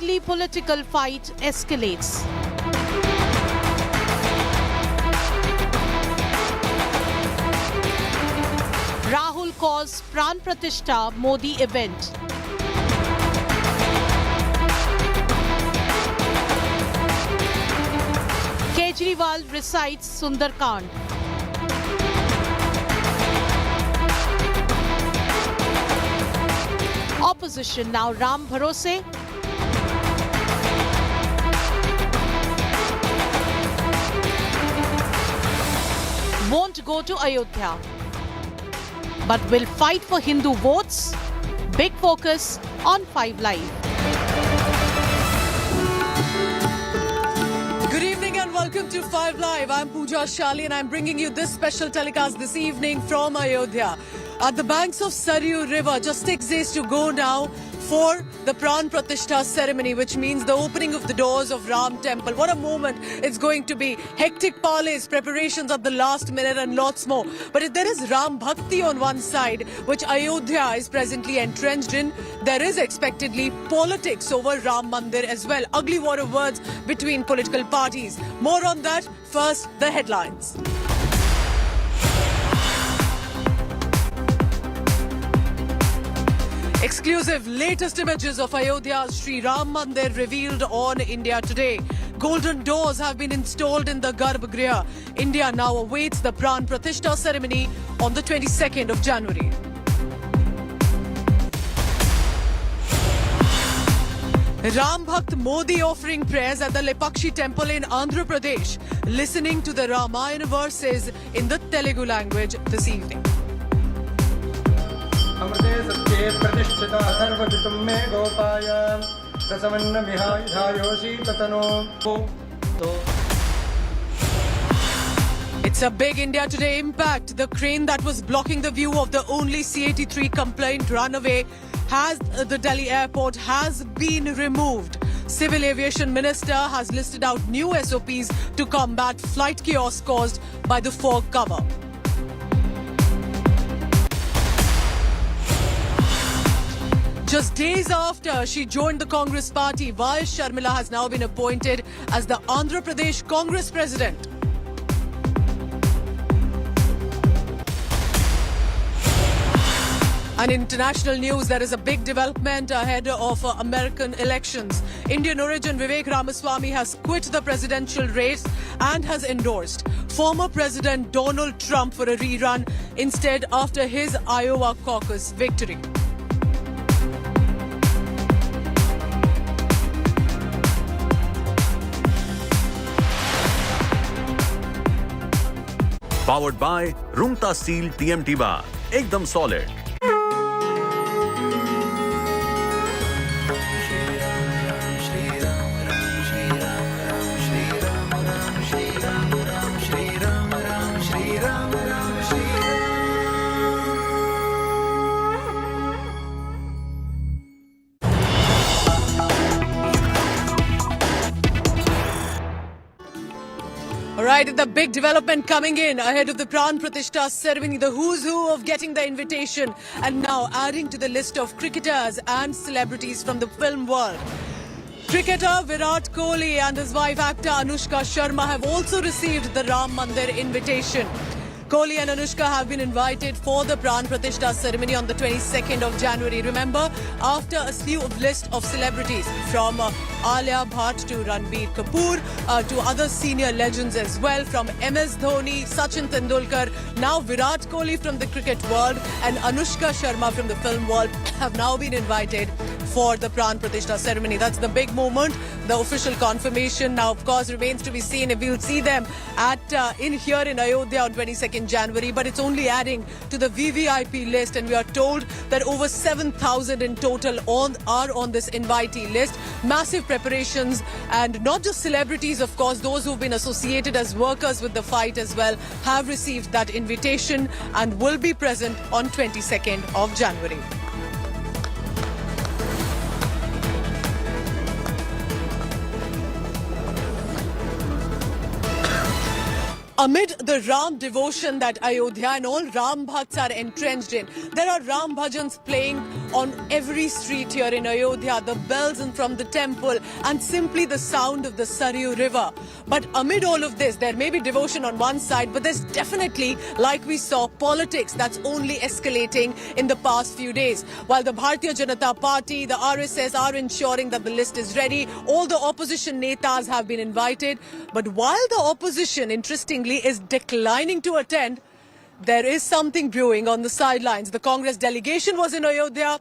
ugly political fight escalates. Rahul calls Pran Pratishtha Modi event. Kejriwal recites Sundarkand. Opposition now Ram Bharose. Won't go to Ayodhya, but will fight for Hindu votes. Big focus on 5 Live. Good evening and welcome to 5 Live. I'm Pooja, Shali, and I'm bringing you this special telecast this evening from Ayodhya. At the banks of Saryu River, just 6 days to go now for the Pran Pratishtha ceremony, which means the opening of the doors of Ram Temple. What a moment it's going to be. Hectic parleys, preparations at the last minute and lots more. But if there is Ram Bhakti on one side, which Ayodhya is presently entrenched in, there is expectedly politics over Ram Mandir as well. Ugly war of words between political parties. More on that. First, the headlines. Exclusive latest images of Ayodhya's Sri Ram Mandir revealed on India Today. Golden doors have been installed in the Garbhagriha. India now awaits the Pran Pratishtha ceremony on the 22nd of January. Ram Bhakt Modi offering prayers at the Lepakshi temple in Andhra Pradesh, listening to the Ramayana verses in the Telugu language this evening. It's a big India Today impact. The crane that was blocking the view of the only C-83 complaint runaway at the Delhi airport has been removed. Civil Aviation Minister has listed out new SOPs to combat flight chaos caused by the fog cover. Just days after she joined the Congress party, Y. Sharmila has now been appointed as the Andhra Pradesh Congress president. And in international news, there is a big development ahead of American elections. Indian origin Vivek Ramaswamy has quit the presidential race and has endorsed former President Donald Trump for a rerun instead after his Iowa caucus victory. Powered by Rumta Steel TMT Bar. Ekdam solid. Right, the big development coming in ahead of the Pran Pratishtha ceremony, the who's who of getting the invitation, and now adding to the list of cricketers and celebrities from the film world. Cricketer Virat Kohli and his wife actor Anushka Sharma have also received the Ram Mandir invitation. Kohli and Anushka have been invited for the Pran Pratishtha ceremony on the 22nd of January. Remember, after a slew of list of celebrities from Alia Bhatt to Ranbir Kapoor to other senior legends as well, from MS Dhoni, Sachin Tendulkar, now Virat Kohli from the cricket world and Anushka Sharma from the film world have now been invited for the Pran Pratishtha ceremony. That's the big moment, the official confirmation. Now, of course, remains to be seen if we'll see them here in Ayodhya on 22nd January. But it's only adding to the VVIP list, and we are told that over 7,000 in total are on this invitee list. Massive preparations, and not just celebrities, of course, those who've been associated as workers with the fight as well have received that invitation and will be present on 22nd of January. Amid the Ram devotion that Ayodhya and all Ram Bhakts are entrenched in, there are Ram bhajans playing on every street here in Ayodhya, the bells from the temple and simply the sound of the Saryu River. But amid all of this, there may be devotion on one side, but there's definitely, like we saw, politics that's only escalating in the past few days. While the Bharatiya Janata Party, the RSS are ensuring that the list is ready, all the opposition netas have been invited. But while the opposition, interestingly, is declining to attend, there is something brewing on the sidelines. The Congress delegation was in Ayodhya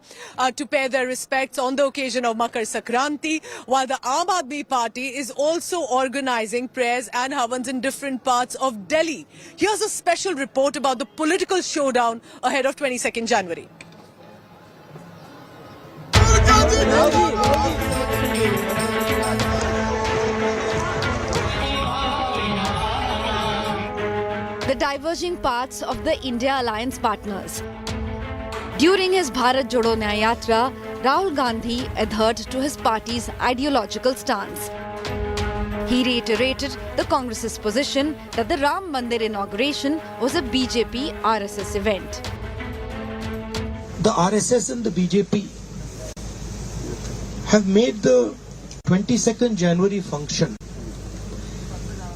to pay their respects on the occasion of Makar Sankranti, while the Aam Aadmi Party is also organizing prayers and havans in different parts of Delhi. Here's a special report about the political showdown ahead of 22nd January. The diverging paths of the India alliance partners. During his Bharat Jodo Nyay Yatra, Rahul Gandhi adhered to his party's ideological stance. He reiterated the Congress's position that the Ram Mandir inauguration was a BJP RSS event. The RSS and the BJP have made the 22nd January function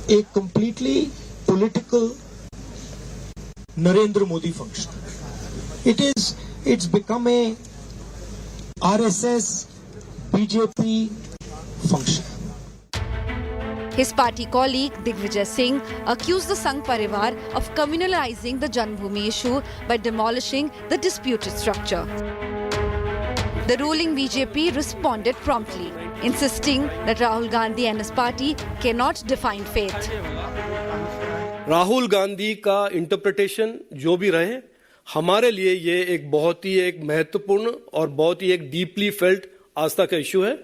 a completely political Narendra Modi function. It's become a RSS BJP function. His party colleague Digvijay Singh accused the Sangh Parivar of communalizing the Janmbhoomi issue by demolishing the disputed structure. The ruling BJP responded promptly, insisting that Rahul Gandhi and his party cannot define faith. Rahul Gandhi का interpretation जो भी रहे, हमारे लिए ये एक बहुत ही एक महत्वपूर्ण और बहुत ही एक डीपली फेल्ट आस्था का इशू है.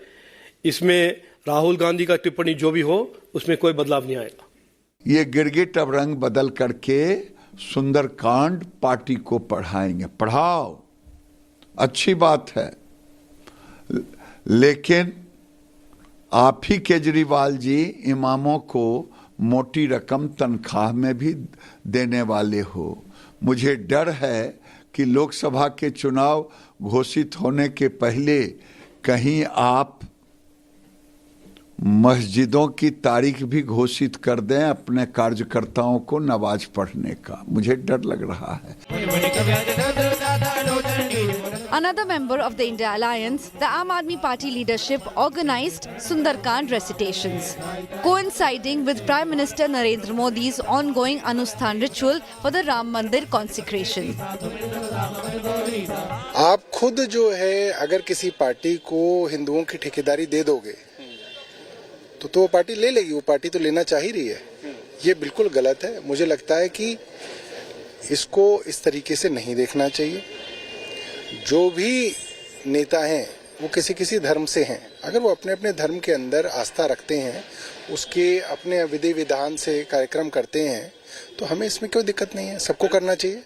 इसमें राहुल गांधी का टिप्पणी जो भी हो, उसमें कोई बदलाव नहीं आएगा. ये गिरगिट अब रंग बदल करके सुंदरकांड पार्टी को पढ़ाएंगे. पढ़ाओ, अच्छी बात है, लेकिन आप ही केजरीवाल जी इमामों को मोटी रकम तनख्वाह में भी देने वाले हो. मुझे डर है कि लोकसभा के चुनाव घोषित होने के पहले कहीं आप मस्जिदों की तारीख भी घोषित कर दें अपने कार्यकर्ताओं को नमाज पढ़ने का. मुझे डर लग रहा है. Another member of the India Alliance, the Aam Aadmi Party leadership organized Sundarkand recitations, coinciding with Prime Minister Narendra Modi's ongoing Anusthan ritual for the Ram Mandir consecration. आप खुद जो है अगर किसी पार्टी को हिंदुओं की ठेकेदारी दे दोगे तो वो पार्टी ले लेगी. वो पार्टी तो लेना चाह ही रही है. ये बिल्कुल गलत है. मुझे लगता है कि इसको इस तरीके से नहीं देखना चाहिए. जो भी नेता हैं वो किसी किसी धर्म से हैं. अगर वो अपने अपने धर्म के अंदर आस्था रखते हैं, उसके अपने विधि विधान से कार्यक्रम करते हैं, तो हमें इसमें कोई दिक्कत नहीं है. सबको करना चाहिए.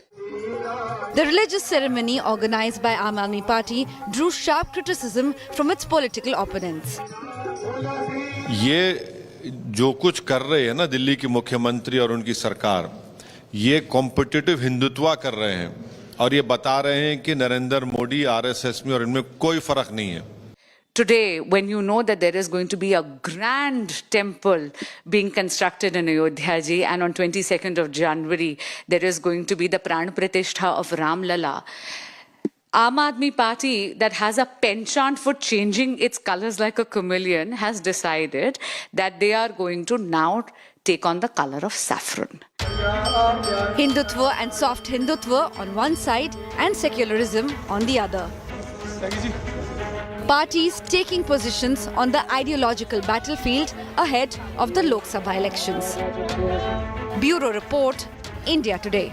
The religious ceremony organized by Aam Aadmi Party drew sharp criticism from its political opponents. ये जो कुछ कर रहे हैं ना दिल्ली की मुख्यमंत्री और उनकी सरकार, ये कॉम्पिटिटिव हिंदुत्व कर रहे हैं और ये बता रहे हैं कि नरेंद्र मोदी आरएसएस में और इनमें कोई फर्क नहीं है. Today, when you know that there is going to be a grand temple being constructed in Ayodhya ji, and on 22nd of January, there is going to be the Pran Pratishtha of Ram Lala, Aam Aadmi Party, that has a penchant for changing its colors like a chameleon, has decided that they are going to now take on the color of saffron. Hindutva and soft Hindutva on one side and secularism on the other. Parties taking positions on the ideological battlefield ahead of the Lok Sabha elections. Bureau Report, India Today.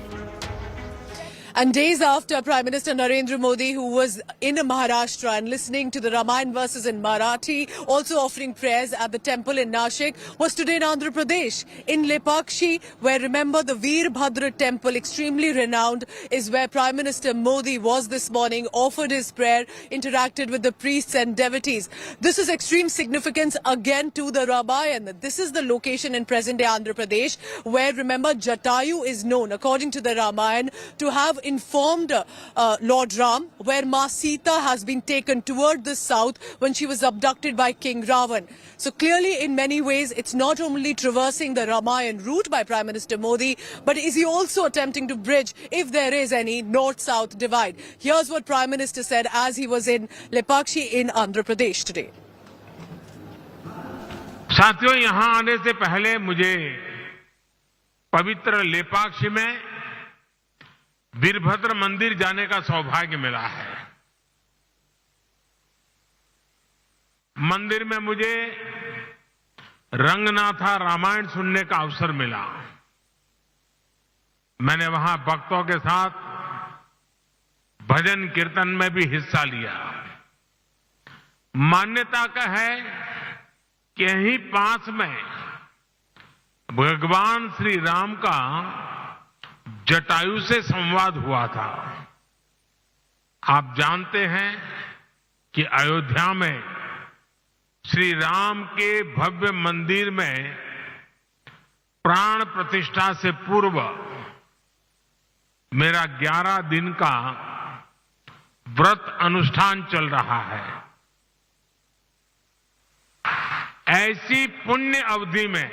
And days after Prime Minister Narendra Modi, who was in Maharashtra and listening to the Ramayana verses in Marathi, also offering prayers at the temple in Nashik, was today in Andhra Pradesh, in Lepakshi, where, remember, the Veerbhadra temple, extremely renowned, is where Prime Minister Modi was this morning, offered his prayer, interacted with the priests and devotees. This is extreme significance again to the Ramayana. This is the location in present-day Andhra Pradesh, where, remember, Jatayu is known, according to the Ramayana, to have informed Lord Ram, where Ma Sita has been taken toward the south when she was abducted by King Ravan. So clearly, in many ways, it's not only traversing the Ramayan route by Prime Minister Modi, but is he also attempting to bridge, if there is any, north-south divide? Here's what Prime Minister said as he was in Lepakshi in Andhra Pradesh today. साथियों, यहां आने से पहले मुझे पवित्र लेपाक्षी में वीरभद्र मंदिर जाने का सौभाग्य मिला है। मंदिर में मुझे रंगनाथा रामायण सुनने का अवसर मिला। मैंने वहां भक्तों के साथ भजन कीर्तन में भी हिस्सा लिया। मान्यता का है कि यहीं पास में भगवान श्री राम का जटायु से संवाद हुआ था। आप जानते हैं कि अयोध्या में श्री राम के भव्य मंदिर में प्राण प्रतिष्ठा से पूर्व मेरा 11 दिन का व्रत अनुष्ठान चल रहा है। ऐसी पुण्य अवधि में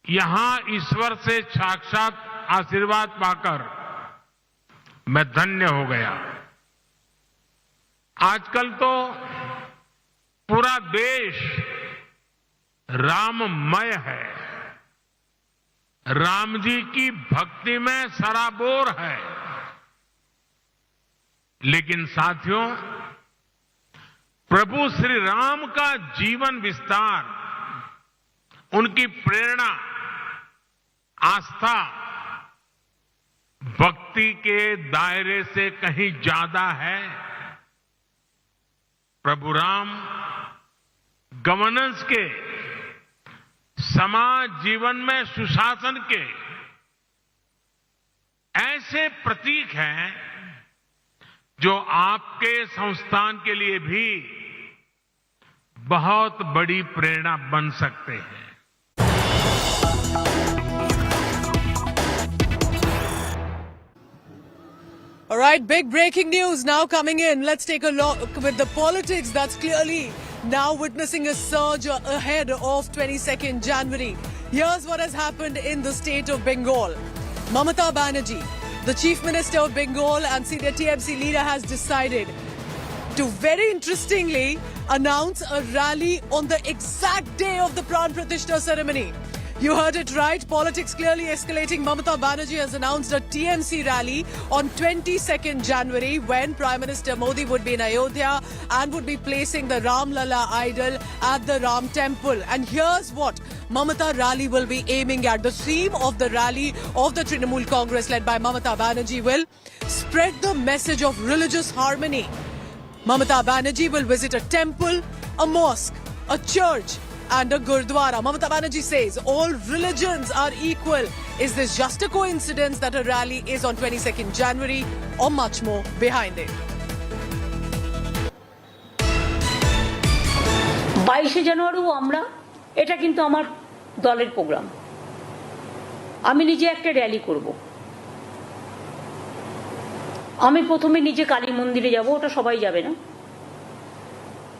यहां ईश्वर से साक्षात आशीर्वाद पाकर मैं धन्य हो गया। आजकल तो पूरा देश राममय है, राम जी की भक्ति में सराबोर है। लेकिन साथियों, प्रभु श्री राम का जीवन विस्तार, उनकी प्रेरणा, आस्था भक्ति के दायरे से कहीं ज्यादा है। प्रभु राम गवर्नेंस के, समाज जीवन में सुशासन के ऐसे प्रतीक हैं जो आपके संस्थान के लिए भी बहुत बड़ी प्रेरणा बन सकते हैं। All right, big breaking news now coming in. Let's take a look with the politics that's clearly now witnessing a surge ahead of 22nd January. Here's what has happened in the state of Bengal. Mamata Banerjee, the Chief Minister of Bengal and senior TMC leader, has decided to very interestingly announce a rally on the exact day of the Pran Pratishtha ceremony. You heard it right. Politics clearly escalating. Mamata Banerjee has announced a TMC rally on 22nd January when Prime Minister Modi would be in Ayodhya and would be placing the Ram Lalla idol at the Ram temple. And here's what Mamata rally will be aiming at. The theme of the rally of the Trinamool Congress led by Mamata Banerjee will spread the message of religious harmony. Mamata Banerjee will visit a temple, a mosque, a church and a Gurdwara. Mamata Banerjee says all religions are equal. Is this just a coincidence that a rally is on 22nd January or much more behind it? 22 জানুয়ারি আমরা এটা কিন্তু আমার দলের programme. আমি নিজে একটা rally করব। আমি প্রথমে নিজে কালী মন্দিরে যাব, ওটা সবাই যাবে না।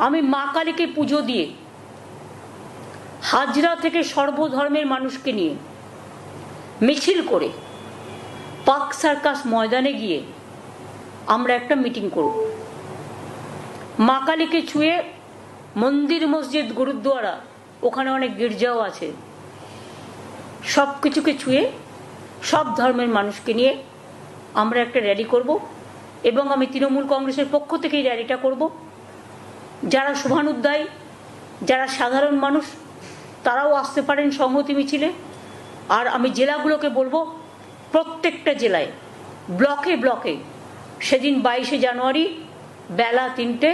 আমি মা কালীকে পুজো দিয়ে হাজরা থেকে সর্বধর্মের মানুষকে নিয়ে মিছিল করে পার্ক সার্কাস ময়দানে গিয়ে আমরা একটা মিটিং করব। মা কালীকে ছুঁয়ে মন্দির, মসজিদ, গুরুদ্বারা, ওখানে অনেক গির্জাও আছে, সব কিছুকে ছুঁয়ে সব ধর্মের মানুষকে নিয়ে আমরা একটা র্যালি করব এবং আমি তৃণমূল কংগ্রেসের পক্ষ থেকে এই র্যালিটা করব। যারা শুভানুদ্দায়ী, যারা সাধারণ মানুষ, তারাও আসতে পারেন সংহতি মিছিলে। আর আমি জেলাগুলোকে বলবো প্রত্যেকটা জেলায় ব্লকে ব্লকে সেদিন 22 জানুয়ারি বেলা 3টে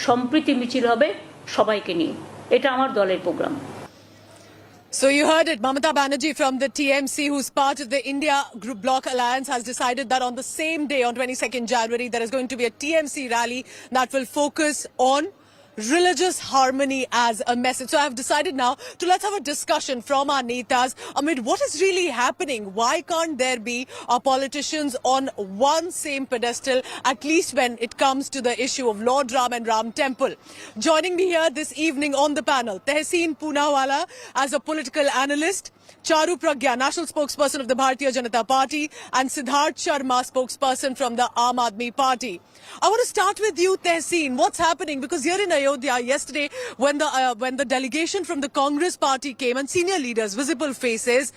সম্প্রীতি মিছিল হবে সবাইকে নিয়ে। এটা আমার দলের programme. So you heard it. Mamata Banerjee from the TMC, who's part of the India Group Bloc Alliance, has decided that on the same day, on 22nd January, there is going to be a TMC rally that will focus on religious harmony as a message. So I've decided now to let's have a discussion from our netas amid what is really happening. Why can't there be our politicians on one same pedestal, at least when it comes to the issue of Lord Ram and Ram Temple? Joining me here this evening on the panel, Tehseen Poonawala as a political analyst, Charu Pragya, national spokesperson of the Bharatiya Janata Party, and Siddharth Sharma, spokesperson from the Aam Aadmi Party. I want to start with you, Tehseen. What's happening? Because here in Ayodhya yesterday, when the delegation from the Congress Party came and senior leaders, visible faces,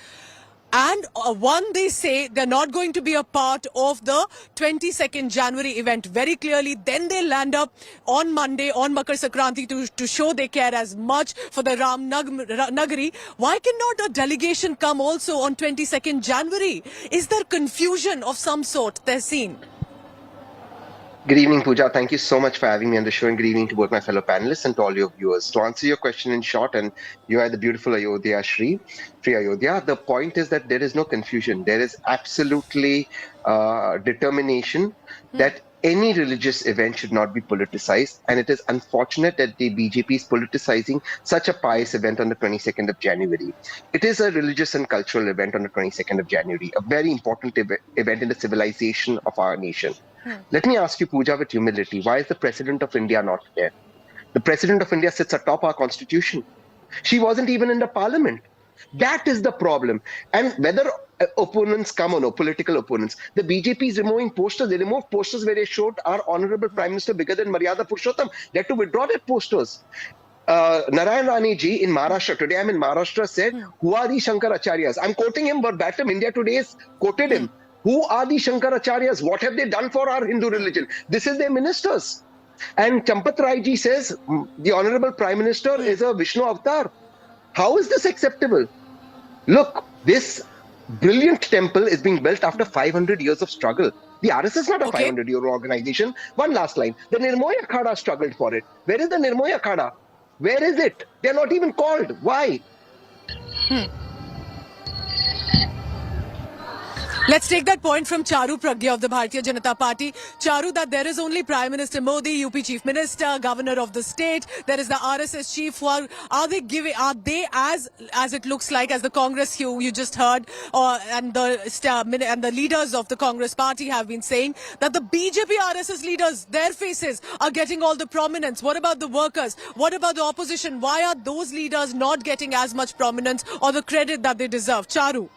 and one, they say they're not going to be a part of the 22nd January event very clearly. Then they land up on Monday, on Makar Sankranti, to show they care as much for the Ram Nagari. Why cannot a delegation come also on 22nd January? Is there confusion of some sort, Tehseen? Good evening, Pooja. Thank you so much for having me on the show, and good evening to both my fellow panelists and to all your viewers. To answer your question in short, and you are the beautiful Ayodhya, Shri Ayodhya, the point is that there is no confusion. There is absolutely determination that any religious event should not be politicized, and it is unfortunate that the BJP is politicizing such a pious event on the 22nd of January. It is a religious and cultural event on the 22nd of January, a very important event in the civilization of our nation. Let me ask you, Pooja, with humility, why is the President of India not there? The President of India sits atop our constitution. She wasn't even in the parliament. That is the problem. And whether opponents come or no, political opponents, the BJP is removing posters. They removed posters where they showed our Honorable Prime Minister bigger than Maryada Purushottam. They had to withdraw their posters. Narayan Rani ji in Maharashtra, today I'm in Maharashtra, said, who are these Shankar Acharyas? I'm quoting him verbatim. India Today has quoted him. Who are these Shankar Acharyas? What have they done for our Hindu religion? This is their ministers. And Champat Rai ji says the Honorable Prime Minister is a Vishnu avatar. How is this acceptable? Look, this brilliant temple is being built after 500 years of struggle. The RSS is not a 500-year organization. One last line. The Nirmoya Akhada struggled for it. Where is the Nirmoya Akhada? Where is it? They're not even called. Why? Let's take that point from Charu Pragya of the Bharatiya Janata Party. Charu, that there is only Prime Minister Modi, UP Chief Minister, Governor of the state. There is the RSS chief. Who are they as it looks like, as the Congress you just heard, and the leaders of the Congress Party have been saying that the BJP RSS leaders, their faces are getting all the prominence. What about the workers? What about the opposition? Why are those leaders not getting as much prominence or the credit that they deserve? Charu.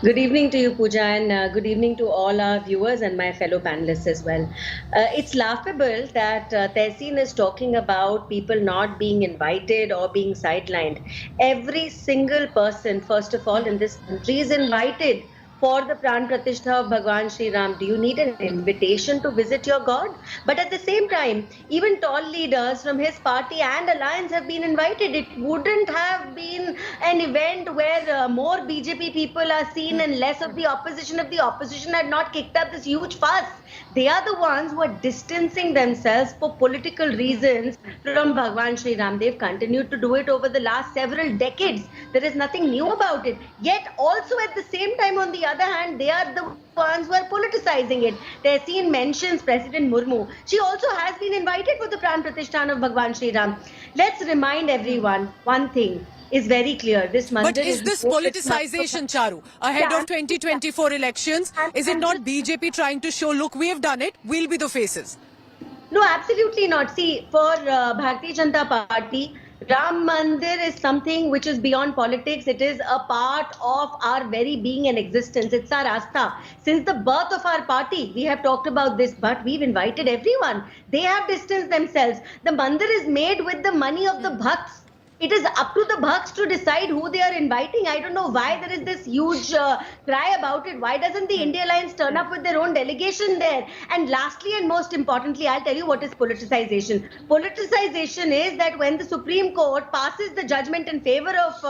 Good evening to you, Pooja, and good evening to all our viewers and my fellow panelists as well. It's laughable that Tehseen is talking about people not being invited or being sidelined. Every single person, first of all, in this country is invited for the Pran Pratishtha of Bhagwan Sri Ram. Do you need an invitation to visit your God? But at the same time, even tall leaders from his party and alliance have been invited. It wouldn't have been an event where more BJP people are seen and less of the opposition if the opposition had not kicked up this huge fuss. They are the ones who are distancing themselves for political reasons from Bhagwan Sri Ram. They've continued to do it over the last several decades. There is nothing new about it. Yet also at the same time, on the other hand, they are the ones who are politicizing it. Tehseen mentions President Murmu. She also has been invited for the Pran Pratishthan of Bhagwan Sri Ram. Let's remind everyone one thing is very clear. This mandir But is this politicization, Charu, ahead of 2024 elections? Is it not BJP trying to show, look, we have done it, we'll be the faces? No, absolutely not. See, for Bharatiya Janata Party, Ram Mandir is something which is beyond politics. It is a part of our very being and existence. It's our astha. Since the birth of our party, we have talked about this, but we've invited everyone. They have distanced themselves. The mandir is made with the money of the bhakts. It is up to the bhakts to decide who they are inviting. I don't know why there is this huge cry about it. Why doesn't the India Alliance turn up with their own delegation there? And lastly and most importantly, I'll tell you what is politicization. Politicization is that when the Supreme Court passes the judgment in favor of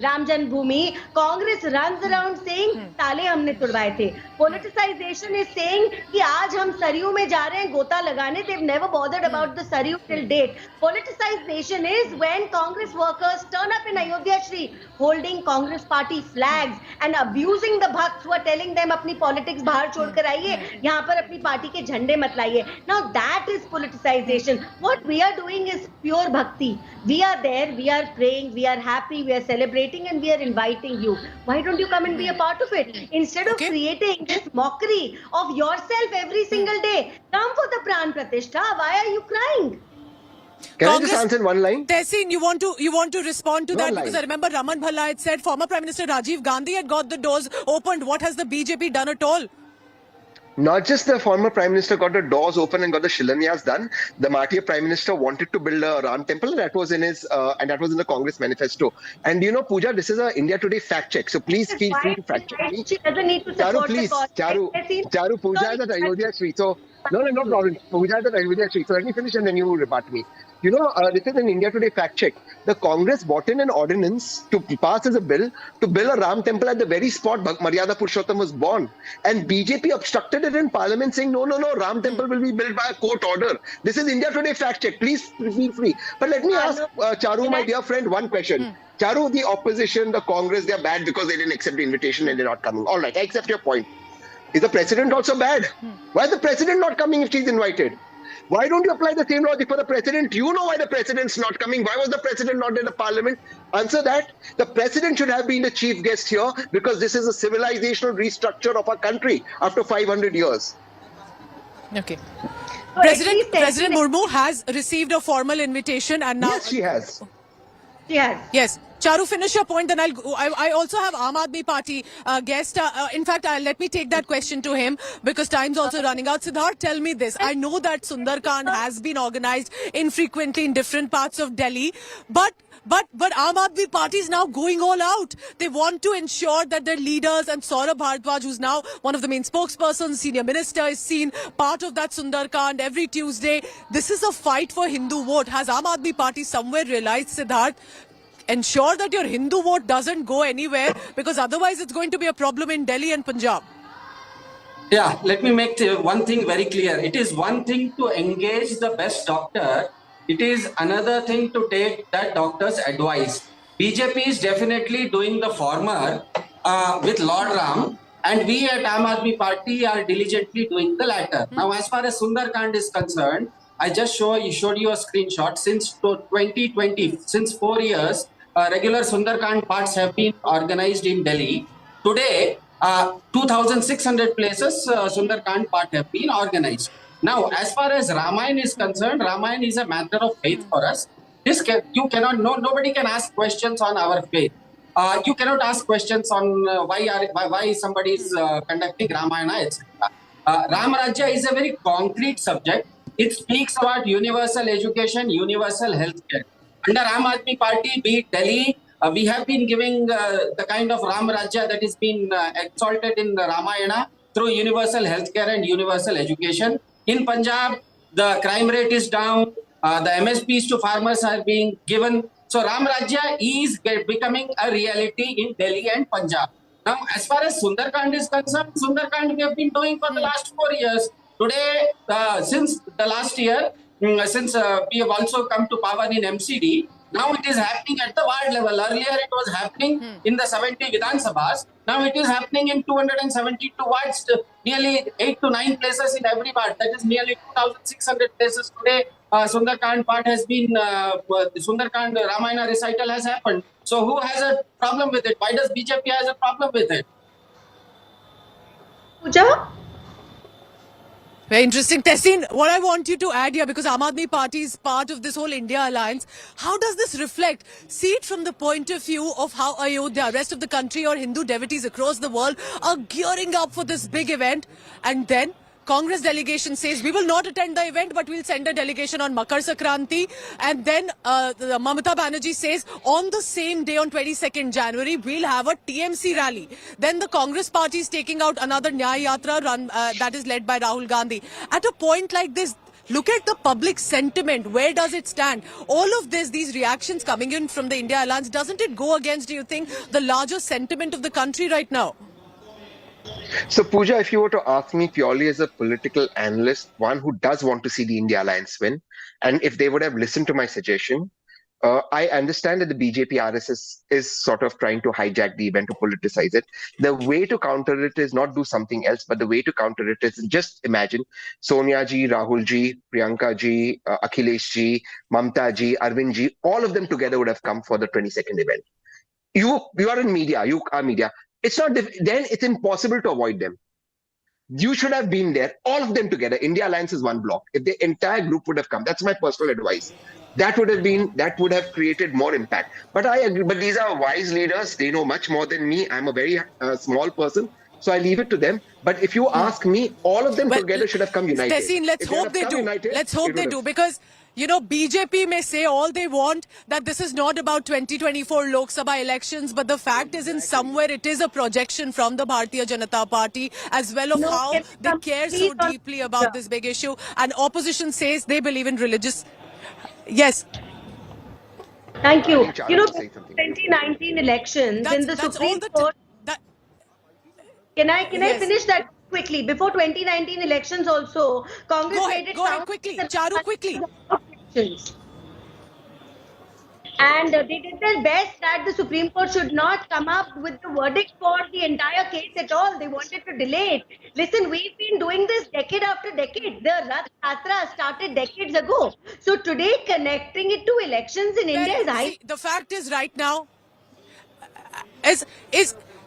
Ram Janmabhoomi, Congress runs around saying, "Tale humne tudwaye the." Politicization is saying कि आज हम सरयू में जा रहे हैं गोता लगाने. They've never bothered about the Saryu till date. Politicization is when Congress Congress workers turn up in Ayodhya Shri holding Congress party flags and abusing the bhakts who are telling them apni politics bahar chhod kar aiye, yahan par apni party ke jhande mat laiye. Now that is politicization. What we are doing is pure bhakti. We are there, we are praying, we are happy, we are celebrating, and we are inviting you. Why don't you come and be a part of it? Instead of creating this mockery of yourself every single day, come for the Pran Pratishtha. Why are you crying? Can I just answer in one line? Tehseen, you want to respond to that? Because I remember Raman Bhalla had said former Prime Minister Rajiv Gandhi had got the doors opened. What has the BJP done at all? Not just the former Prime Minister got the doors open and got the Shilanyas done. The Martyr Prime Minister wanted to build a Ram temple, and that was in his and that was in the Congress manifesto. And you know, Pooja, this is a India Today fact check. So please feel free to fact check me. She doesn't need to Charu, support please. the cause. Charu, Pooja is at Ayodhya Shri. So, no problem. Pooja is at Ayodhya Shri. So let me finish and then you rebut me. You know, this is an India Today fact check. The Congress brought in an ordinance to pass as a bill to build a Ram temple at the very spot Maryada Purushottam was born. And BJP obstructed it in Parliament saying, no, Ram temple will be built by a court order. This is India Today fact check. Please feel free. But let me ask Charu, my dear friend, one question. Charu, the opposition, the Congress, they're bad because they didn't accept the invitation and they're not coming. All right, I accept your point. Is the president also bad? Why is the president not coming if she's invited? Why don't you apply the same logic for the president? You know why the president's not coming. Why was the president not in the parliament? Answer that. The president should have been the chief guest here because this is a civilizational restructure of our country after 500 years. Okay. President Murmu has received a formal invitation and now... Yes, she has. Yes. Charu, finish your point, then I also have Aam Aadmi Party guest. In fact, let me take that question to him because time's also running out. Siddharth, tell me this. I know that Sundarkand has been organized infrequently in different parts of Delhi, but Aam Aadmi Party is now going all out. They want to ensure that their leaders and Saurabh Bharadwaj, who's now one of the main spokespersons, senior minister, is seen part of that Sundarkand every Tuesday. This is a fight for Hindu vote. Has Aam Aadmi Party somewhere realized, Siddharth, ensure that your Hindu vote doesn't go anywhere because otherwise it's going to be a problem in Delhi and Punjab? Yeah, let me make one thing very clear. It is one thing to engage the best doctor. It is another thing to take that doctor's advice. BJP is definitely doing the former with Lord Ram, and we at Aam Aadmi Party are diligently doing the latter. Now, as far as Sundarkand is concerned, I just showed you a screenshot. Since 2020, since 4 years, regular Sundarkand parts have been organized in Delhi. Today, 2,600 places Sundarkand part have been organized. Now, as far as Ramayana is concerned, Ramayana is a matter of faith for us. Nobody can ask questions on our faith. You cannot ask questions on why somebody is conducting Ramayana, etc. Ram Rajya is a very concrete subject. It speaks about universal education, universal healthcare. Under Aam Aadmi Party, be it Delhi, we have been giving the kind of Ram Rajya that has been exalted in the Ramayana through universal healthcare and universal education. In Punjab, the crime rate is down, the MSPs to farmers are being given. So Ram Rajya is becoming a reality in Delhi and Punjab. Now, as far as Sundarkand is concerned, Sundarkand we have been doing for the last 4 years. Today, since the last year, since we have also come to power in MCD, now it is happening at the ward level. Earlier it was happening in the 70 Vidhan Sabhas. Now it is happening in 272 wards, nearly 8 to 9 places in every ward. That is nearly 2,600 places today. Sundarkand part has been, Sundarkand Ramayana recital has happened. So who has a problem with it? Why does BJP has a problem with it? Pooja? Very interesting. Tehseen, what I want you to add here, because Aam Aadmi Party is part of this whole India alliance, how does this reflect? See it from the point of view of how Ayodhya, rest of the country or Hindu devotees across the world are gearing up for this big event, and then Congress delegation says, we will not attend the event, but we'll send a delegation on Makar Sankranti. And then Mamata Banerjee says, on the same day, on 22nd January, we'll have a TMC rally. Then the Congress party is taking out another Nyay Yatra run that is led by Rahul Gandhi. At a point like this, look at the public sentiment. Where does it stand? All of this, these reactions coming in from the India Alliance, doesn't it go against, do you think, the larger sentiment of the country right now? So, Pooja, if you were to ask me purely as a political analyst, one who does want to see the India Alliance win, and if they would have listened to my suggestion, I understand that the BJP RSS is sort of trying to hijack the event to politicize it. The way to counter it is not do something else, but the way to counter it is just imagine Sonia ji, Rahul ji, Priyanka ji, Akhilesh ji, Mamta ji, Arvind ji, all of them together would have come for the 22nd event. You are in media, you are media. It's not, then it's impossible to avoid them. You should have been there, all of them together. India Alliance is one block. If the entire group would have come, that's my personal advice. That would have created more impact. But I agree. But these are wise leaders. They know much more than me. I'm a very small person, so I leave it to them. But if you ask me, all of them together should have come united. Tessin, let's hope they do. Let's hope they do, because you know, BJP may say all they want, that this is not about 2024 Lok Sabha elections, but the fact is in somewhere it is a projection from the Bharatiya Janata Party as well of how they care so deeply about this big issue. And opposition says they believe in religious... Yes. Thank you. You know, 2019 elections in the Supreme Court... Can I finish that quickly? Before 2019 elections also, Congress made it sound... quickly. Charu, quickly. And they did their best that the Supreme Court should not come up with the verdict for the entire case at all. They wanted to delay it. Listen, we've been doing this decade after decade. The Rath Yatra started decades ago. So today, connecting it to elections in India is high. The fact is right now,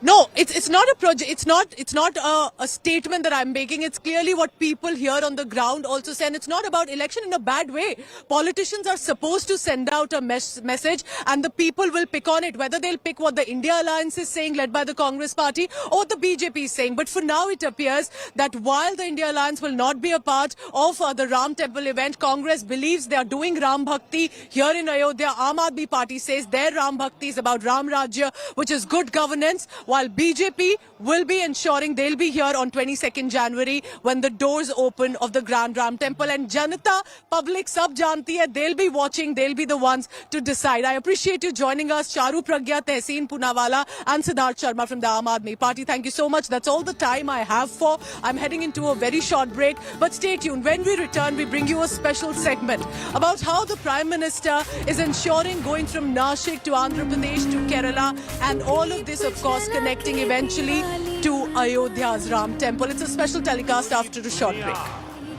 no, it's not a project. It's not a statement that I'm making. It's clearly what people here on the ground also say. And it's not about election in a bad way. Politicians are supposed to send out a message, and the people will pick on it. Whether they'll pick what the India Alliance is saying, led by the Congress Party, or the BJP is saying. But for now, it appears that while the India Alliance will not be a part of the Ram Temple event, Congress believes they are doing Ram Bhakti here in Ayodhya. Aam Aadmi Party says their Ram Bhakti is about Ram Rajya, which is good governance, while BJP will be ensuring they'll be here on 22nd January when the doors open of the Grand Ram Temple. And Janata, public, sab janti hai, they'll be watching, they'll be the ones to decide. I appreciate you joining us, Charu Pragya, Tehseen Poonawala and Siddharth Sharma from the Aam Aadmi Party. Thank you so much. That's all the time I have for. I'm heading into a very short break, but stay tuned. When we return, we bring you a special segment about how the Prime Minister is ensuring going from Nashik to Andhra Pradesh to Kerala, and all of this, of course, connecting eventually to Ayodhya's Ram Temple. It's a special telecast after a short break.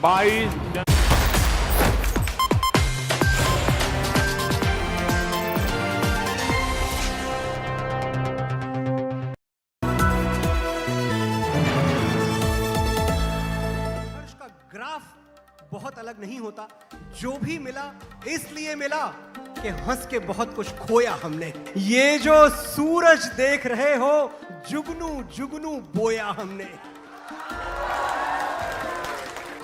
Bye. बहुत अलग नहीं होता, जो भी मिला इसलिए मिला कि हंस के बहुत कुछ खोया हमने। ये जो सूरज देख रहे हो, जुगनू जुगनू बोया हमने।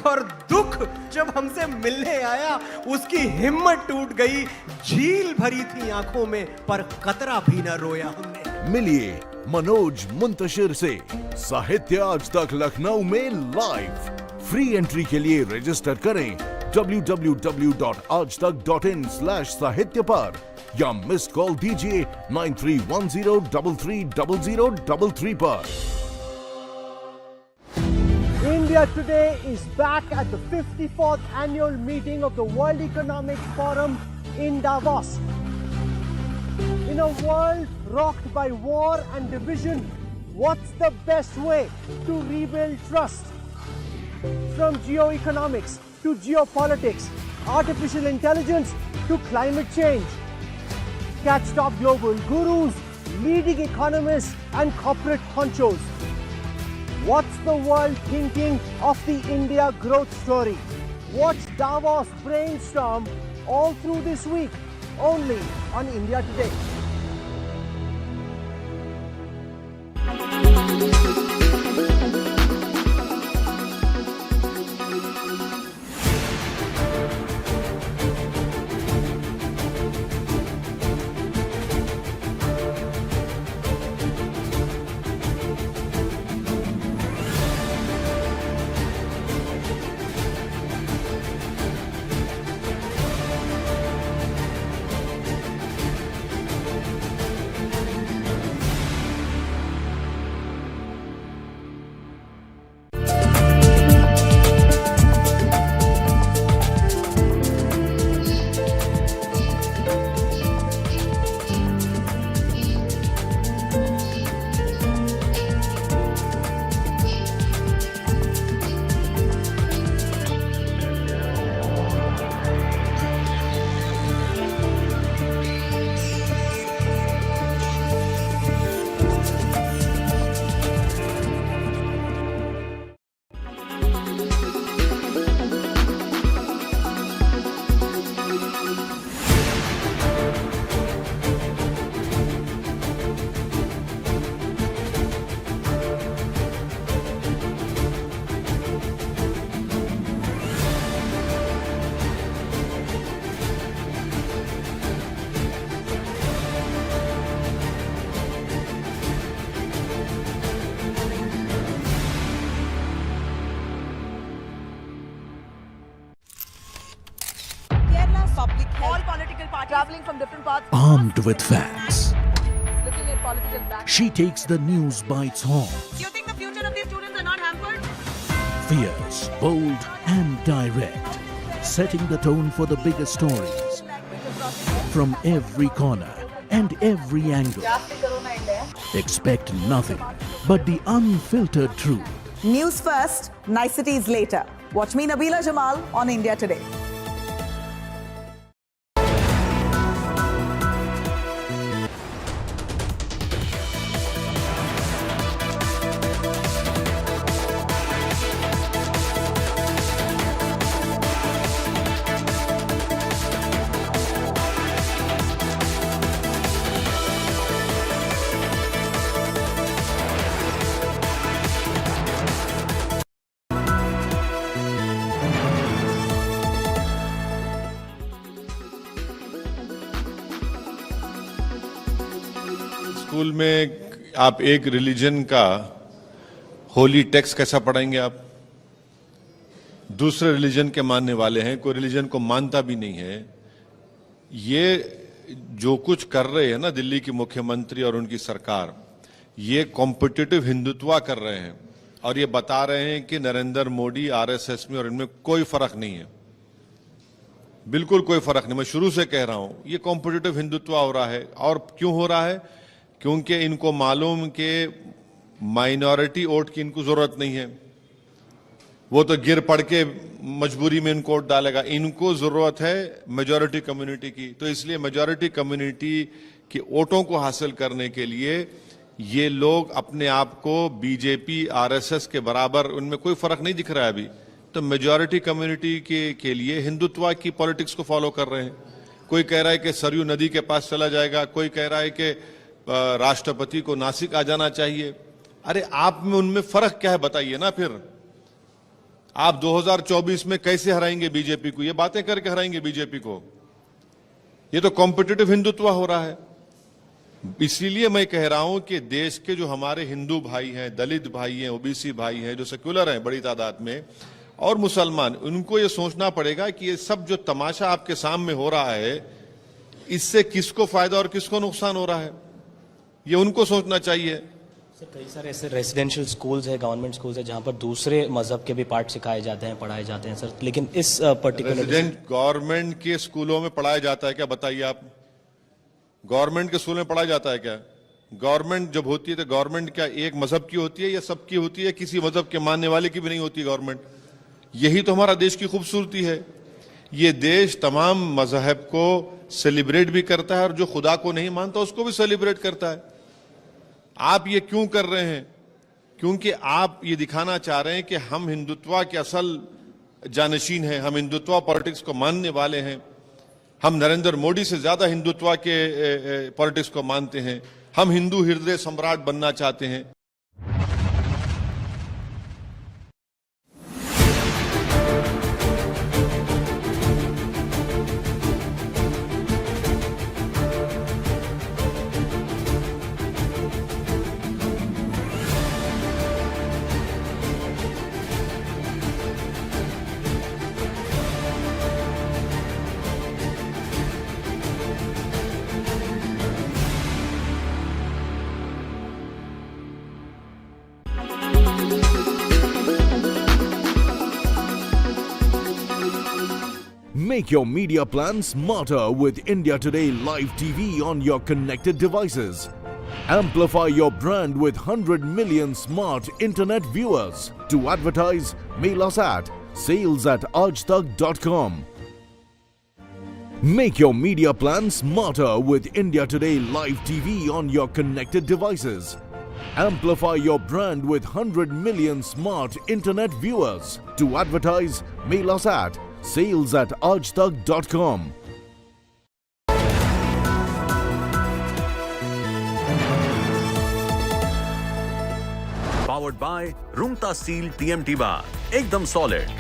और दुख जब हमसे मिलने आया, उसकी हिम्मत टूट गई। झील भरी थी आंखों में, पर कतरा भी न रोया हमने। मिलिए मनोज मुंतशिर से साहित्य आज तक लखनऊ में लाइव। फ्री एंट्री के लिए रजिस्टर करें www.aajtak.in/साहित्य पर, या मिस्ड कॉल दीजिए 9310330033 पर। India today is back at the 54th annual meeting of the World Economic Forum in Davos. In a world rocked by war and division, what's the best way to rebuild trust? From geoeconomics to geopolitics, artificial intelligence to climate change. Catch top global gurus, leading economists and corporate honchos. What's the world thinking of the India growth story? Watch Davos brainstorm all through this week, only on India Today. public health, all political parties traveling from different parts. Armed with facts, Looking at political back. she takes the news by its horns. Do you think the future of these students are not hampered? Fierce, bold, and direct, setting the tone for the biggest stories from every corner and every angle. Expect nothing but the unfiltered truth. News first, niceties later. Watch me, Nabila Jamal, on India Today. School में आप एक religion का Holi text कैसा पढ़ाएंगे आप? दूसरे religion के मानने वाले हैं, कोई रिलीजन को मानता भी नहीं है। ये जो कुछ कर रहे हैं ना दिल्ली की मुख्यमंत्री और उनकी सरकार, ये कॉम्पिटिटिव हिंदुत्व कर रहे हैं और ये बता रहे हैं कि नरेंद्र मोदी आरएसएस में और इनमें कोई फर्क नहीं है, बिल्कुल कोई फर्क नहीं। मैं शुरू से कह रहा हूं ये कॉम्पिटिटिव हिंदुत्व हो रहा है। और क्यों हो रहा है? क्योंकि इनको मालूम कि माइनॉरिटी वोट की इनको जरूरत नहीं है, वो तो गिर पड़ के मजबूरी में इनको वोट डालेगा। इनको जरूरत है मेजॉरिटी कम्युनिटी की, तो इसलिए मेजॉरिटी कम्युनिटी के वोटों को हासिल करने के लिए ये लोग अपने आप को बीजेपी आरएसएस के बराबर, उनमें कोई फर्क नहीं दिख रहा है अभी, तो मेजॉरिटी कम्युनिटी के लिए हिंदुत्व की पॉलिटिक्स को फॉलो कर रहे हैं। कोई कह रहा है कि सरयू नदी के पास चला जाएगा, कोई कह रहा है कि राष्ट्रपति को नासिक आ जाना चाहिए। अरे आप में उनमें फर्क क्या है बताइए ना। फिर आप 2024 में कैसे हराएंगे बीजेपी को? ये बातें करके हराएंगे बीजेपी को? ये तो कॉम्पिटिटिव हिंदुत्व हो रहा है। इसीलिए मैं कह रहा हूं कि देश के जो हमारे हिंदू भाई हैं, दलित भाई हैं, ओबीसी भाई हैं, जो सेक्युलर हैं बड़ी तादाद में, और मुसलमान, उनको ये सोचना पड़ेगा कि ये सब जो तमाशा आपके सामने हो रहा है, इससे किसको फायदा और किसको नुकसान हो रहा है, ये उनको सोचना चाहिए। सर, कई सारे ऐसे रेजिडेंशियल स्कूल्स है, गवर्नमेंट स्कूल्स है, जहां पर दूसरे मजहब के भी पाठ सिखाए जाते हैं, पढ़ाए जाते हैं सर, लेकिन इस पर्टिकुलर गवर्नमेंट के स्कूलों में पढ़ाया जाता है क्या? बताइए आप। गवर्नमेंट के स्कूल में पढ़ाया जाता है क्या? गवर्नमेंट जब होती है तो गवर्नमेंट क्या एक मजहब की होती है या सबकी होती है? किसी मजहब के मानने वाले की भी नहीं होती गवर्नमेंट। यही तो हमारा देश की खूबसूरती है। ये देश तमाम मजहब को सेलिब्रेट भी करता है और जो खुदा को नहीं मानता उसको भी सेलिब्रेट करता है। आप ये क्यों कर रहे हैं? क्योंकि आप ये दिखाना चाह रहे हैं कि हम हिंदुत्व के असल जानशीन हैं, हम हिंदुत्व पॉलिटिक्स को मानने वाले हैं, हम नरेंद्र मोदी से ज्यादा हिंदुत्व के पॉलिटिक्स को मानते हैं, हम हिंदू हृदय सम्राट बनना चाहते हैं। Make your media plan smarter with India Today Live TV on your connected devices. Amplify your brand with 100 million smart internet viewers. To advertise, mail us at sales@aajtak.com. Make your media plan smarter with India Today Live TV on your connected devices. Amplify your brand with 100 million smart internet viewers. To advertise, mail us at sales@aajtak.com. Powered by Rumta Steel TMT Bar. एकदम solid.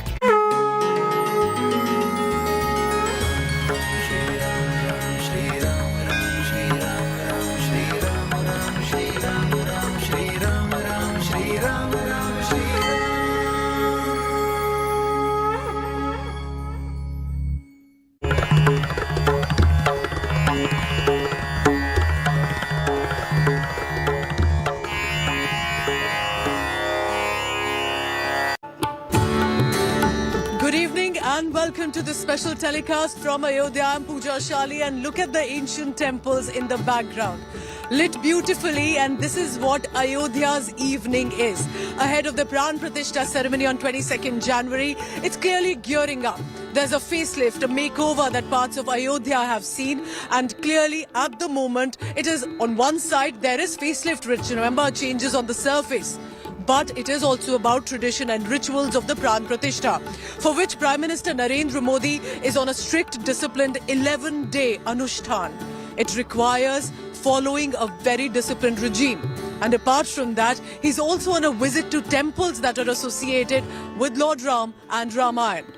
to this special telecast from Ayodhya. I'm Pooja, Shali, and look at the ancient temples in the background. Lit beautifully, and this is what Ayodhya's evening is. Ahead of the Pran Pratishtha ceremony on 22nd January, it's clearly gearing up. There's a facelift, a makeover that parts of Ayodhya have seen, and clearly at the moment, it is on one side, there is facelift rich. Remember, changes on the surface. But it is also about tradition and rituals of the Pran Pratishtha, for which Prime Minister Narendra Modi is on a strict, disciplined 11-day Anushtan. It requires following a very disciplined regime. And apart from that, he's also on a visit to temples that are associated with Lord Ram and Ramayana.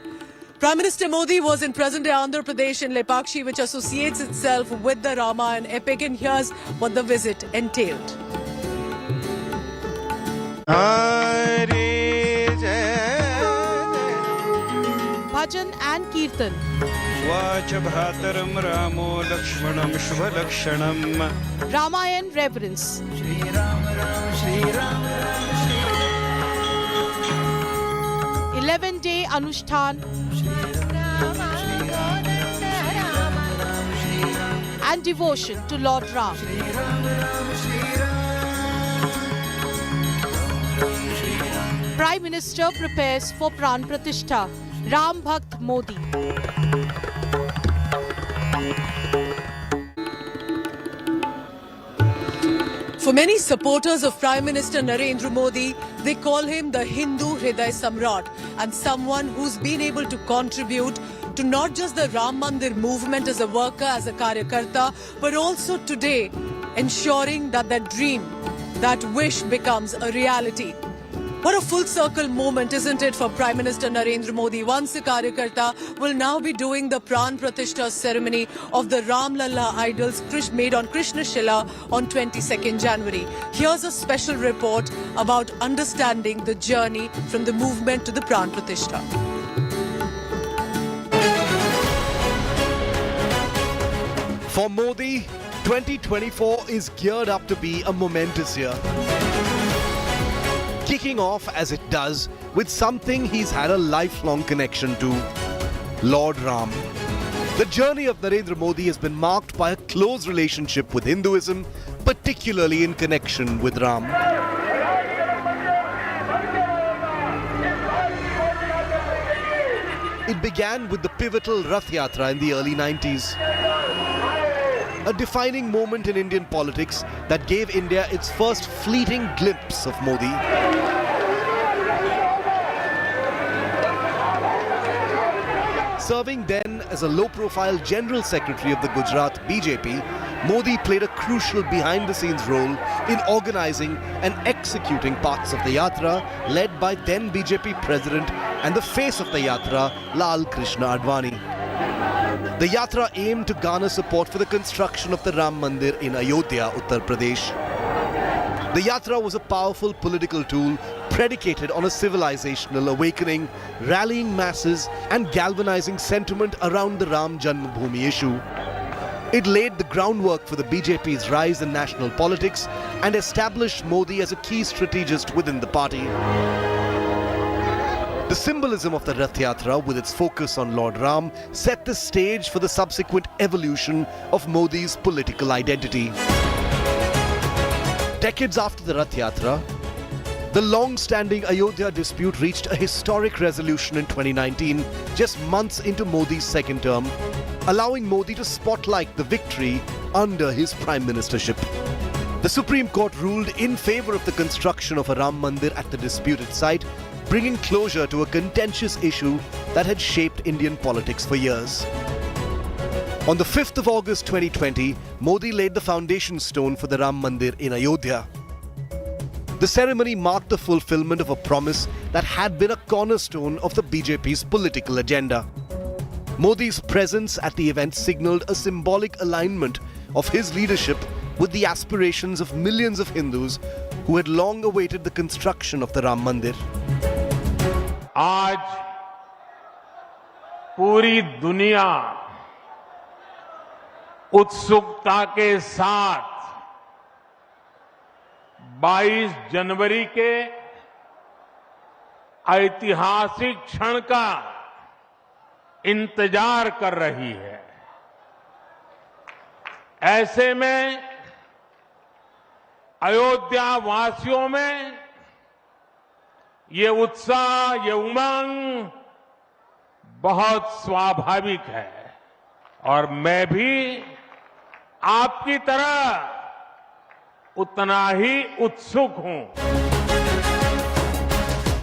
Prime Minister Modi was in present-day Andhra Pradesh in Lepakshi, which associates itself with the Ramayana epic, and here's what the visit entailed. Bhajan and Kirtan. Ramayan reverence. 11-day Anushtan and devotion to Lord Ram. Prime Minister prepares for Pran Pratishtha. Ram Bhakt Modi. For many supporters of Prime Minister Narendra Modi, they call him the Hindu Hriday Samrat, and someone who's been able to contribute to not just the Ram Mandir movement as a worker, as a karyakarta, but also today ensuring that that dream, that wish becomes a reality. What a full circle moment, isn't it, for Prime Minister Narendra Modi? Once a karyakarta will now be doing the Pran Pratishtha ceremony of the Ram Lalla idols made on Krishna Shila on 22nd January. Here's a special report about understanding the journey from the movement to the Pran Pratishtha. For Modi, 2024 is geared up to be a momentous year. Kicking off as it does with something he's had a lifelong connection to, Lord Ram. The journey of Narendra Modi has been marked by a close relationship with Hinduism, particularly in connection with Ram. It began with the pivotal Rath Yatra in the early 90s. A defining moment in Indian politics that gave India its first fleeting glimpse of Modi. Serving then as a low-profile General Secretary of the Gujarat BJP, Modi played a crucial behind-the-scenes role in organizing and executing parts of the Yatra, led by then BJP President and the face of the Yatra, Lal Krishna Advani. The Yatra aimed to garner support for the construction of the Ram Mandir in Ayodhya, Uttar Pradesh. The Yatra was a powerful political tool predicated on a civilizational awakening, rallying masses and galvanizing sentiment around the Ram Janmabhoomi issue. It laid the groundwork for the BJP's rise in national politics and established Modi as a key strategist within the party. The symbolism of the Rath Yatra, with its focus on Lord Ram, set the stage for the subsequent evolution of Modi's political identity. Decades after the Rath Yatra, the long-standing Ayodhya dispute reached a historic resolution in 2019, just months into Modi's second term, allowing Modi to spotlight the victory under his prime ministership. The Supreme Court ruled in favor of the construction of a Ram Mandir at the disputed site, bringing closure to a contentious issue that had shaped Indian politics for years. On the 5th of August 2020, Modi laid the foundation stone for the Ram Mandir in Ayodhya. The ceremony marked the fulfillment of a promise that had been a cornerstone of the BJP's political agenda. Modi's presence at the event signaled a symbolic alignment of his leadership with the aspirations of millions of Hindus who had long awaited the construction of the Ram Mandir. आज पूरी दुनिया उत्सुकता के साथ 22 जनवरी के ऐतिहासिक क्षण का इंतजार कर रही है। ऐसे में अयोध्या वासियों में ये उत्साह, ये उमंग बहुत स्वाभाविक है और मैं भी आपकी तरह उतना ही उत्सुक हूं।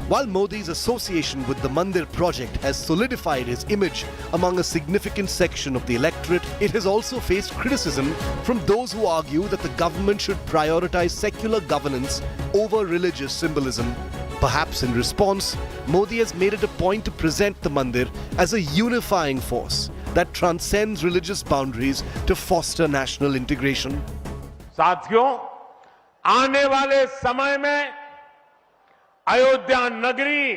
While Modi's association with the Mandir project has solidified his image among a significant section of the electorate, it has also faced criticism from those who argue that the government should prioritize secular governance over religious symbolism. Perhaps in response, Modi has made it a point to present the Mandir as a unifying force that transcends religious boundaries to foster national integration. साथियों, आने वाले समय में अयोध्या नगरी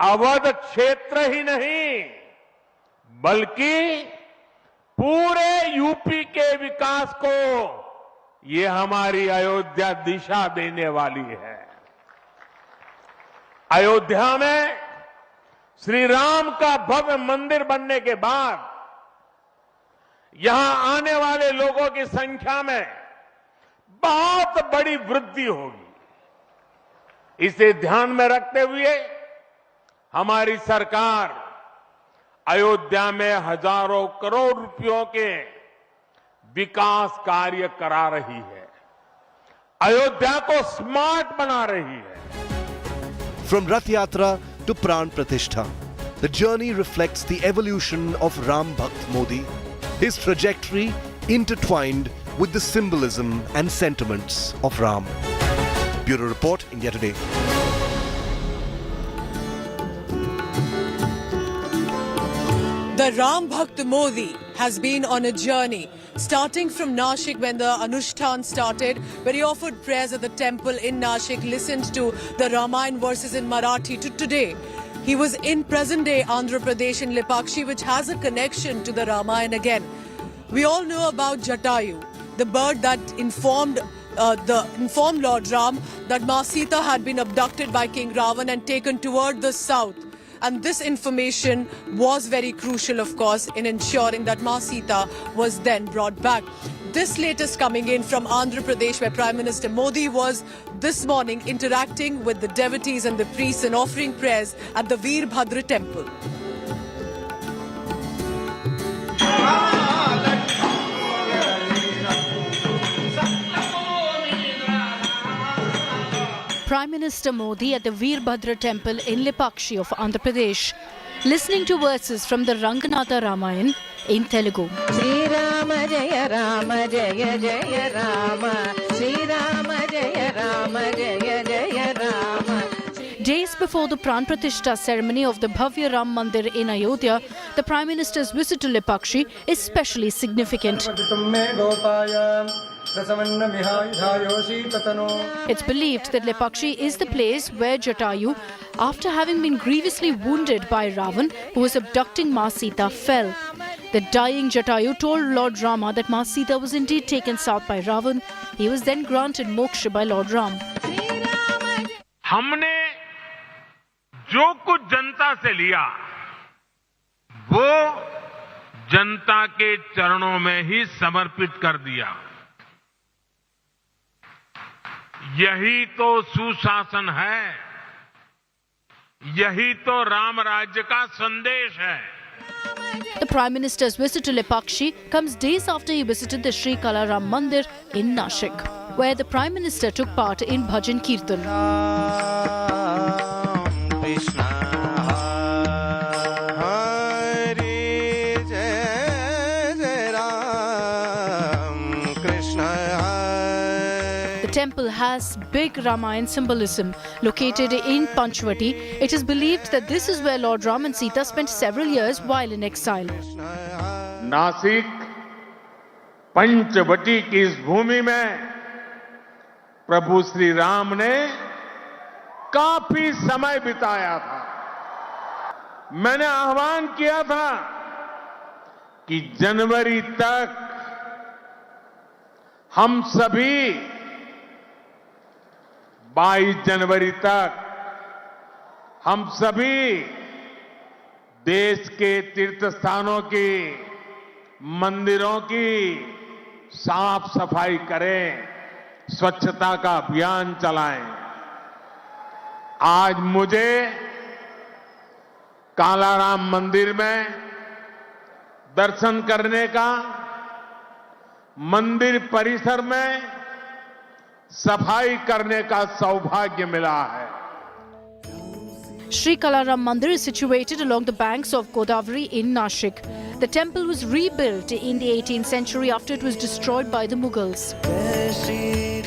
अवध क्षेत्र ही नहीं बल्कि पूरे यूपी के विकास को ये हमारी अयोध्या दिशा देने वाली है। अयोध्या में श्री राम का भव्य मंदिर बनने के बाद यहां आने वाले लोगों की संख्या में बहुत बड़ी वृद्धि होगी। इसे ध्यान में रखते हुए हमारी सरकार अयोध्या में हजारों करोड़ रुपयों के विकास कार्य करा रही है, अयोध्या को स्मार्ट बना रही है। From Rath Yatra to Pran Pratishtha, the journey reflects the evolution of Ram Bhakt Modi, his trajectory intertwined with the symbolism and sentiments of Ram. Bureau Report, India Today. The Ram Bhakt Modi has been on a journey, starting from Nashik when the Anushtan started, where he offered prayers at the temple in Nashik, listened to the Ramayana verses in Marathi, to today. He was in present-day Andhra Pradesh in Lipakshi, which has a connection to the Ramayana again. We all know about Jatayu, the bird that informed Lord Ram that Ma Sita had been abducted by King Ravan and taken toward the south. And this information was very crucial, of course, in ensuring that Ma Sita was then brought back. This latest coming in from Andhra Pradesh, where Prime Minister Modi was this morning interacting with the devotees and the priests and offering prayers at the Veerbhadra temple. Prime Minister Modi at the Veerbhadra temple in Lipakshi of Andhra Pradesh, listening to verses from the Ranganatha Ramayana in Telugu. Shri Rama Jaya Rama Jaya Jaya Rama, Shri Rama Jaya Rama Jaya Jaya Rama. Days before the Pran Pratishtha ceremony of the Bhavya Ram Mandir in Ayodhya, the Prime Minister's visit to Lipakshi is specially significant. It's believed that Lipakshi is the place where Jatayu, after having been grievously wounded by Ravan, who was abducting Ma Sita, fell. The dying Jatayu told Lord Rama that Ma Sita was indeed taken south by Ravan. He was then granted moksha by Lord Ram. हमने जो कुछ जनता से लिया वो जनता के चरणों में ही समर्पित कर दिया। यही तो सुशासन है, यही तो राम राज्य का संदेश है। The Prime Minister's visit to Lipakshi comes days after he visited the Sri Kala Ram Mandir in Nashik, where the Prime Minister took part in Bhajan Kirtan. The temple has big Ramayana symbolism. Located in Panchvati, it is believed that this is where Lord Ram and Sita spent several years while in exile. Nashik Panchavati की इस भूमि में प्रभु श्री राम ने काफी समय बिताया था। मैंने आह्वान किया था कि जनवरी तक हम सभी 22 जनवरी तक हम सभी देश के तीर्थ स्थानों की, मंदिरों की साफ सफाई करें, स्वच्छता का अभियान चलाएं। आज मुझे कालाराम मंदिर में दर्शन करने का, मंदिर परिसर में सफाई करने का सौभाग्य मिला है। Sri Kalaram Mandir is situated along the banks of Godavari in Nashik. The temple was rebuilt in the 18th century after it was destroyed by the Mughals.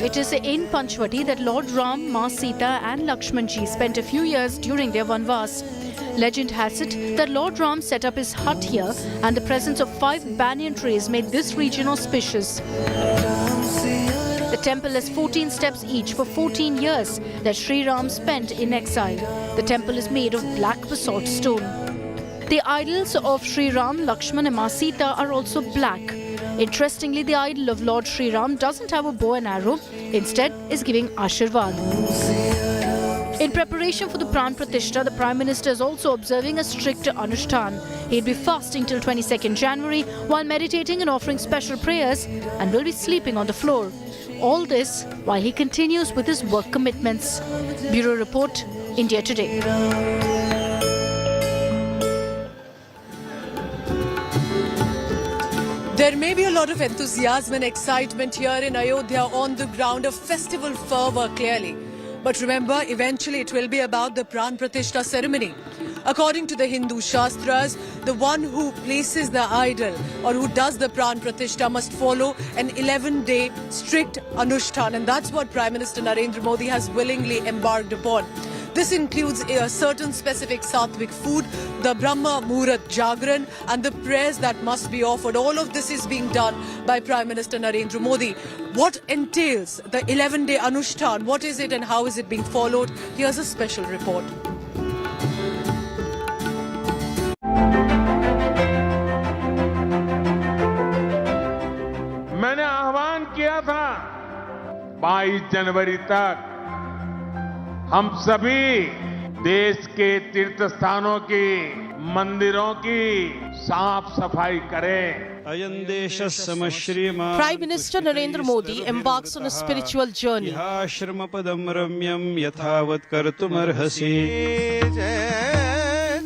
It is in Panchvati that Lord Ram, Ma Sita and Lakshman ji spent a few years during their Vanvas. Legend has it that Lord Ram set up his hut here and the presence of 5 banyan trees made this region auspicious. The temple has 14 steps each for 14 years that Sri Ram spent in exile. The temple is made of black basalt stone. The idols of Sri Ram, Lakshman and Ma Sita are also black. Interestingly, the idol of Lord Sri Ram doesn't have a bow and arrow, instead is giving Ashirwad. In preparation for the Pran Pratishtha, the Prime Minister is also observing a strict Anushtan. He'll be fasting till 22nd January while meditating and offering special prayers and will be sleeping on the floor. All this while he continues with his work commitments. Bureau Report, India Today. There may be a lot of enthusiasm and excitement here in Ayodhya on the ground of festival fervour, clearly. But remember, eventually it will be about the Pran Pratishtha ceremony. According to the Hindu Shastras, the one who places the idol or who does the Pran Pratishtha must follow an 11-day strict Anushtan, and that's what Prime Minister Narendra Modi has willingly embarked upon. This includes a certain specific sattvic food, the Brahma Muhurat Jagran and the prayers that must be offered. All of this is being done by Prime Minister Narendra Modi. What entails the 11-day Anushtan? What is it and how is it being followed? Here's a special report. मैंने आह्वान किया था 22 जनवरी तक हम सभी देश के तीर्थ स्थानों की, मंदिरों की साफ सफाई करें। Prime Minister Narendra Modi embarks on a spiritual journey.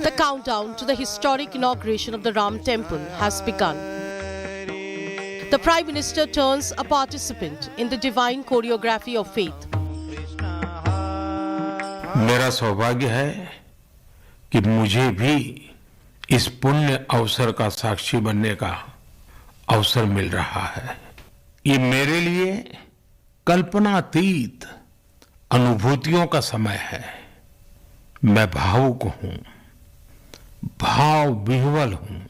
The countdown to the historic inauguration of the Ram Temple has begun. The Prime Minister turns a participant in the divine choreography of faith. मेरा सौभाग्य है कि मुझे भी इस पुण्य अवसर का साक्षी बनने का अवसर मिल रहा है। ये मेरे लिए कल्पनातीत अनुभूतियों का समय है। मैं भावुक हूं, भाव विह्वल हूं।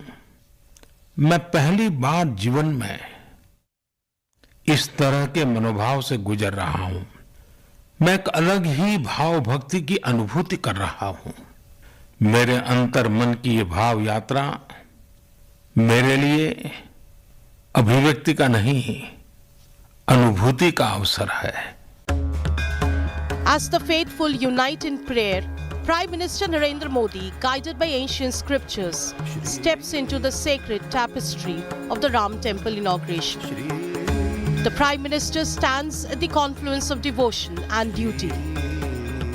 मैं पहली बार जीवन में इस तरह के मनोभाव से गुजर रहा हूं। मैं एक अलग ही भाव भक्ति की अनुभूति कर रहा हूं। मेरे अंतर मन की ये भाव यात्रा मेरे लिए अभिव्यक्ति का नहीं, अनुभूति का अवसर है। As the faithful unite in prayer, Prime Minister Narendra Modi, guided by ancient scriptures, steps into the sacred tapestry of the Ram Temple inauguration. The Prime Minister stands at the confluence of devotion and duty.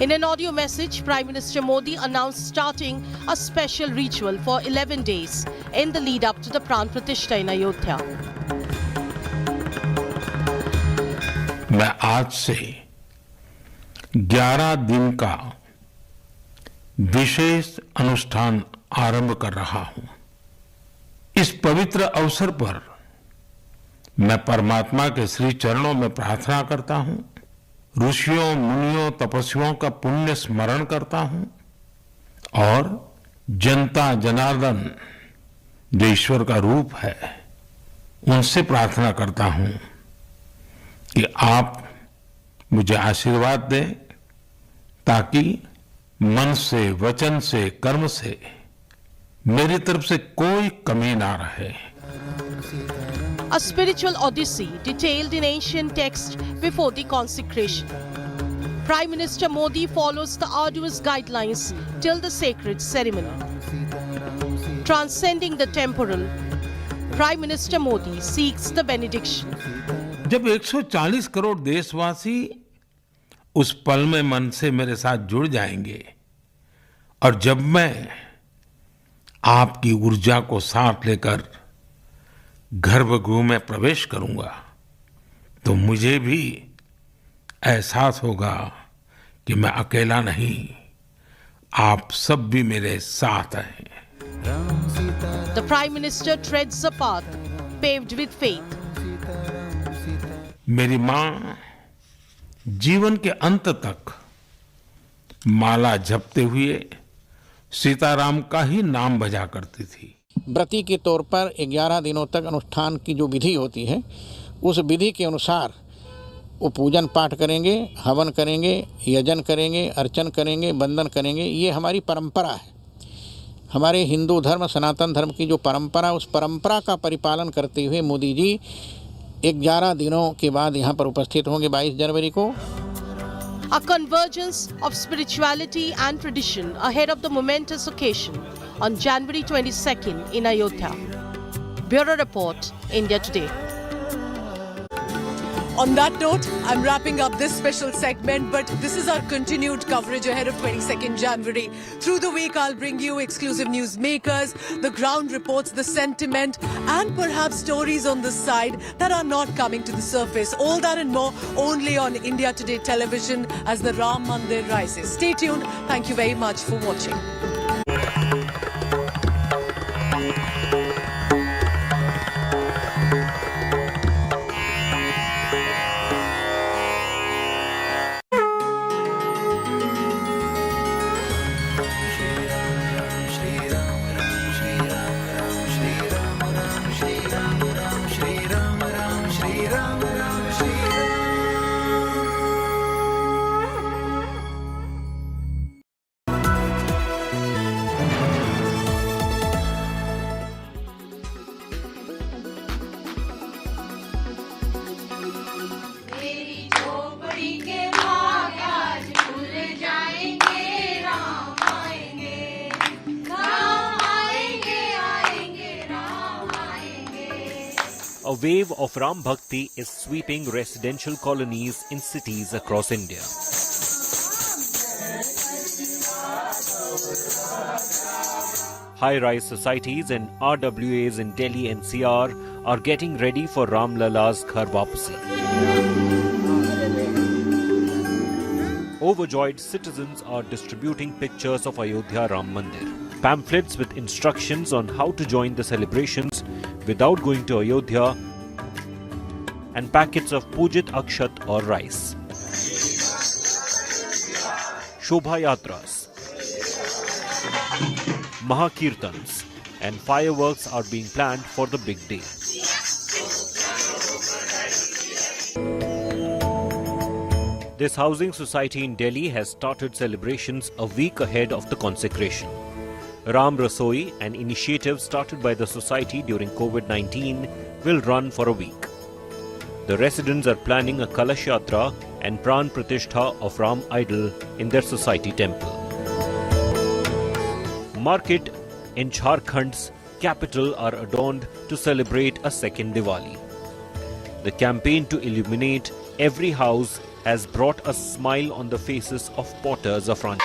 In an audio message, Prime Minister Modi announced starting a special ritual for 11 days in the lead up to the Pran Pratishtha in Ayodhya. मैं आज से 11 दिन का विशेष अनुष्ठान आरंभ कर रहा हूं। इस पवित्र अवसर पर मैं परमात्मा के श्री चरणों में प्रार्थना करता हूं, ऋषियों, मुनियों, तपस्वियों का पुण्य स्मरण करता हूं और जनता जनार्दन जो ईश्वर का रूप है उनसे प्रार्थना करता हूं कि आप मुझे आशीर्वाद दें ताकि मन से, वचन से, कर्म से मेरी तरफ से कोई कमी ना रहे। A spiritual odyssey detailed in ancient texts before the consecration. Prime Minister Modi follows the arduous guidelines till the sacred ceremony. Transcending the temporal, Prime Minister Modi seeks the benediction. जब 140 करोड़ देशवासी उस पल में मन से मेरे साथ जुड़ जाएंगे और जब मैं आपकी ऊर्जा को साथ लेकर गर्भगृह में प्रवेश करूंगा तो मुझे भी एहसास होगा कि मैं अकेला नहीं, आप सब भी मेरे साथ हैं। The Prime Minister treads a path paved with faith. मेरी मां जीवन के अंत तक माला जपते हुए सीताराम का ही नाम भजा करती थी। व्रती के तौर पर 11 दिनों तक अनुष्ठान की जो विधि होती है, उस विधि के अनुसार वो पूजन पाठ करेंगे, हवन करेंगे, यजन करेंगे, अर्चन करेंगे, वंदन करेंगे। ये हमारी परंपरा है। हमारे हिंदू धर्म, सनातन धर्म की जो परंपरा, उस परंपरा का परिपालन करते हुए मोदी जी 11 दिनों के बाद यहाँ पर उपस्थित होंगे 22 जनवरी को। A convergence of spirituality and tradition ahead of the momentous occasion on January 22nd in Ayodhya. Bureau Report, India Today. On that note, I'm wrapping up this special segment, but this is our continued coverage ahead of 22nd January. Through the week, I'll bring you exclusive news makers, the ground reports, the sentiment, and perhaps stories on the side that are not coming to the surface. All that and more only on India Today television as the Ram Mandir rises. Stay tuned. Thank you very much for watching. A wave of Ram Bhakti is sweeping residential colonies in cities across India. High-rise societies and RWAs in Delhi NCR are getting ready for Ram Lala's Ghar Wapsi. Overjoyed citizens are distributing pictures of Ayodhya Ram Mandir, pamphlets with instructions on how to join the celebrations without going to Ayodhya, and packets of Pujit Akshat or rice. Shobha Yatras, Mahakirtans and fireworks are being planned for the big day. This housing society in Delhi has started celebrations a week ahead of the consecration. Ram Rasoi, an initiative started by the society during COVID-19, will run for a week. The residents are planning a Kalash Yatra and Pran Pratishtha of Ram idol in their society temple. Market in Jharkhand's capital are adorned to celebrate a second Diwali. The campaign to illuminate every house has brought a smile on the faces of potters of Ranchi.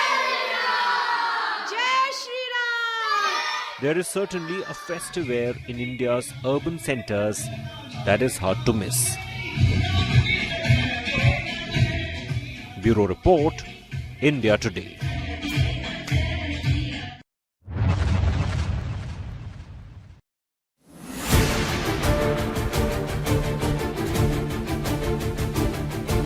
There is certainly a festive air in India's urban centres that is hard to miss. Bureau Report, India Today.